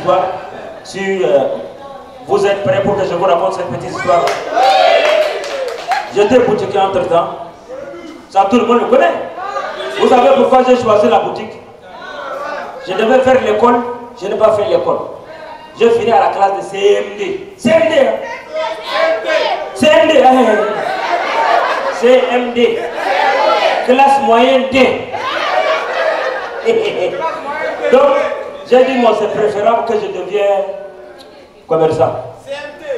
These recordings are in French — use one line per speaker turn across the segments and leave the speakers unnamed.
histoire. Si vous êtes prêts pour que je vous raconte cette petite histoire. J'étais boutiquier entre temps. Ça, tout le monde le connaît. Vous savez pourquoi j'ai choisi la boutique? Je devais faire l'école, je n'ai pas fait l'école. J'ai fini à la classe de CMD. CMD, hein? CMD, CMD. Classe moyenne D. Donc, j'ai dit, moi, c'est préférable que je devienne commerçant,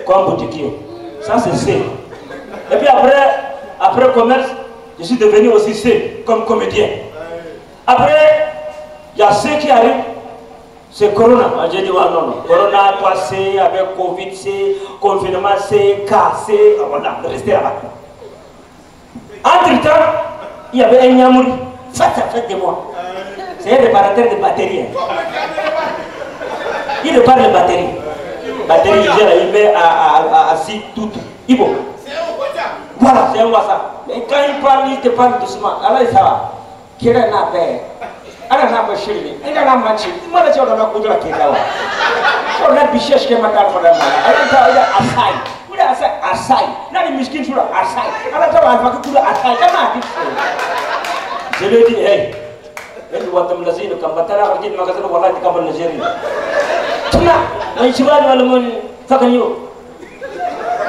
comme boutiquier. Ça, c'est C. Et puis après commerce, je suis devenu aussi C, comme comédien. Après, il y a C qui arrive, c'est Corona. J'ai dit, oh, non. Corona, toi, C, avec Covid, C, confinement, C, K, C, voilà, restez là-bas. Entre-temps, il y avait un Yamouri, face à face de moi. C'est un réparateur de batteries. Il répare les batteries. Batterie, il met à 6 tout. Ibo. Voilà, c'est un WhatsApp. Et quand il parle, il te parle doucement. Alors, ça va. Quel est la paix? Alors, on a pas chéri. Il a la match. Il m'a dit qu'on a pas de la kédawa. On a bichèche qui m'a dit qu'on a mal. Alors, il a Asai. Il a Asai. Il a les muscles sur Asai. Alors, il a fait tout Asai. Je lui ai dit, hey. Il doit te me laisser le combattant. Il dit, magasin, voilà, tu peux le gérer. Tu n'as pas de cheval dans le monde. Fucking you.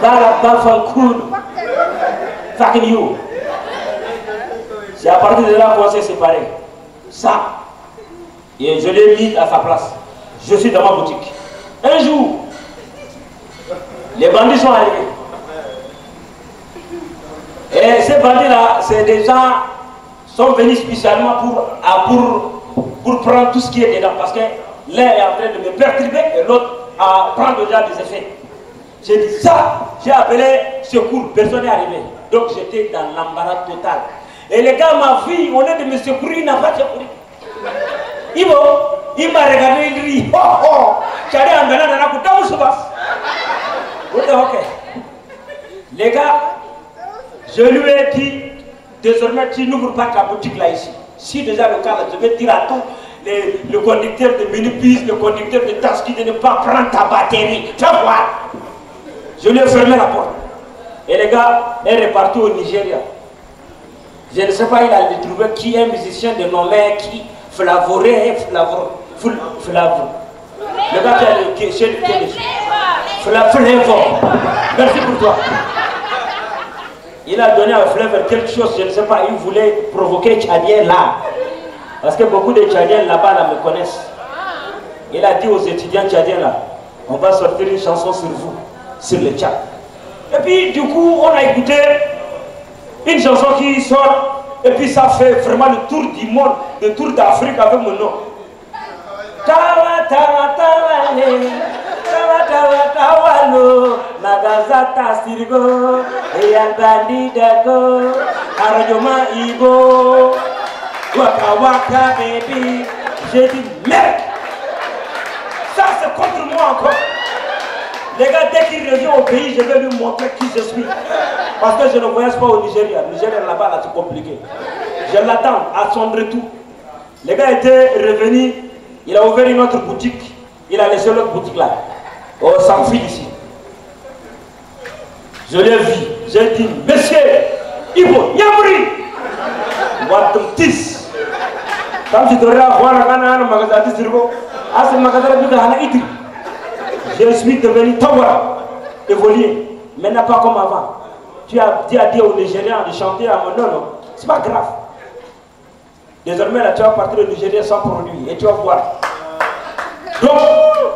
Bala Bafankoud. Fucking you. C'est à partir de là qu'on s'est séparés. Ça. Et je l'ai mis à sa place. Je suis dans ma boutique. Un jour, les bandits sont arrivés. Et ces bandits-là, c'est des gens qui sont venus spécialement pour prendre tout ce qui est dedans. Parce que l'un est en train de me perturber et l'autre prend déjà des effets. J'ai dit ça, j'ai appelé secours, personne n'est arrivé. Donc j'étais dans l'embarras total. Et le gars m'a vu, au lieu de me secourir, il n'a pas secouru. Il m'a regardé, il dit, oh oh, j'allais en venant dans la coupe, où se passe? Ok. Les gars, je lui ai dit, désormais tu n'ouvres pas ta boutique là ici. Si déjà le cas là, je vais dire à tous le conducteur de minibus, le conducteur de taxi de ne pas prendre ta batterie. Tu vas voir. Je lui ai fermé la porte. Et les gars est reparti au Nigeria. Je ne sais pas, il a trouvé qui est un musicien de nom qui Flavoré, Flavor. Le gars qui a le chef Flavor. Merci pour toi. Il a donné à Flavor quelque chose, je ne sais pas, il voulait provoquer Tchadien là. Parce que beaucoup de Tchadiens là-bas là, me connaissent. Il a dit aux étudiants Tchadiens là, on va sortir une chanson sur vous, sur le Tchad. Et puis du coup, on a écouté une chanson qui sort, et puis ça fait vraiment le tour du monde, le tour d'Afrique avec mon nom. Tawa tawa tawa le, tawa tawa tawa lo, magazata sirigo, eyambandi dago, arajoma ibo, waka waka baby. J'ai dit merde, ça c'est contre moi encore. Les gars, dès qu'il revient au pays, je vais lui montrer qui je suis. Parce que je ne voyage pas au Nigeria. Le Nigeria là-bas, là, c'est compliqué. Je l'attends à son retour. Les gars étaient revenus. Il a ouvert une autre boutique. Il a laissé l'autre boutique là. Oh, sans fil ici. Je l'ai vu. J'ai dit, monsieur, Ibo, Yamouri, Watumtis. Comme tu devrais avoir un magasin de Sirgo, à ce magasin de Hanaïti. Je suis devenu Tawa, évolué, mais n'a pas comme avant. Tu as dit aux Nigériens de chanter à mon nom, non, c'est pas grave. Désormais, là, tu vas partir au Nigeria sans produit et tu vas voir. Donc,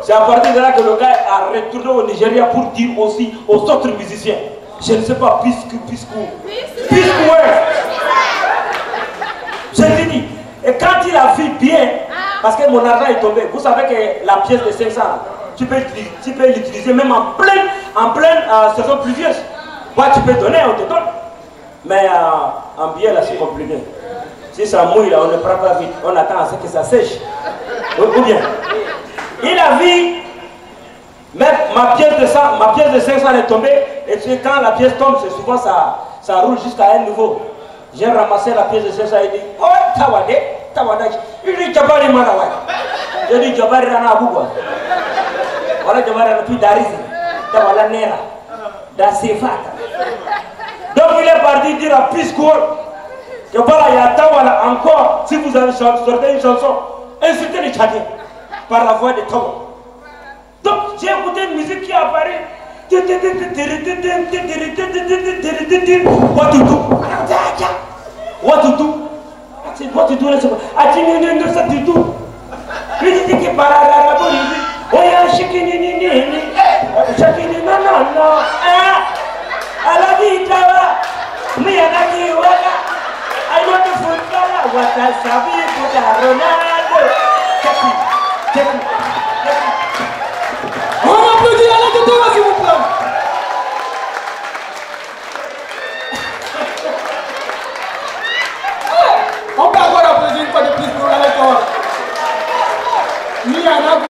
c'est à partir de là que le gars a retourné au Nigeria pour dire aussi aux autres musiciens, je ne sais pas, puisque ouais. Je l'ai dit. Et quand il a vu bien, parce que mon argent est tombé, vous savez que la pièce de 500, tu peux l'utiliser même en pleine saison pluvieuse. Moi, tu peux donner, on te donne. Mais en billet, là, c'est compliqué. Si ça mouille, là, on ne prend pas vite. On attend à ce que ça sèche. Ou bien. Il a vu, même ma pièce de 500 est tombée. Et quand la pièce tombe, c'est souvent ça roule jusqu'à un niveau. J'ai ramassé la pièce de 500 et dit, oh, Tawade. Il dit, Jabari Manawa. J'ai dit, Jabari Rana Abouba. Voilà, je vais plus d'Arizi. Dans la Nera. Dans Sefata. Donc il est parti dire à Pisco que voilà, il y a tant, voilà, encore, si vous avez sorti une chanson, insultez les Tchadiens par la voix de Togo. Donc j'ai écouté une musique qui apparaît. What to do? What to do? What to do? I think you know what to do. You think you parara bori. Oh yeah, shikini ni. Shikini no. Ala di tawa. Me anaki waka. I know the footballer. What I sabi for Ronaldo. Check it.
On applaudit Alain Totowa, s'il vous plaît. On peut encore applaudir une fois de plus pour Alain Totowa.